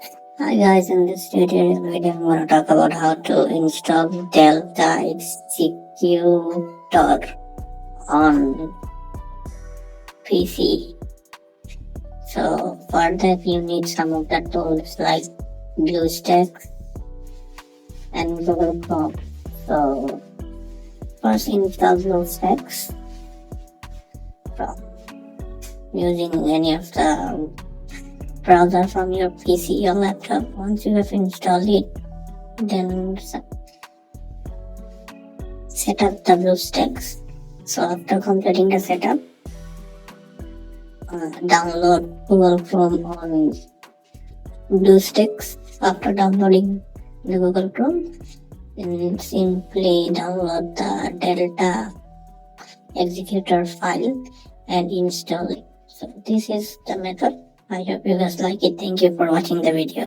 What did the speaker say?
Hi guys, in this tutorial video I'm going to talk about how to install Delta Executor on PC. So for that you need some of the tools like BlueStacks and Google Chrome. So first install BlueStacks from using any of the browser from your PC or laptop. Once you have installed it, then set up the BlueStacks. So after completing the setup, download Google Chrome on BlueStacks. After downloading the Google Chrome, then simply download the Delta Executor file and install it. So this is the method. I hope you guys like it. Thank you for watching the video.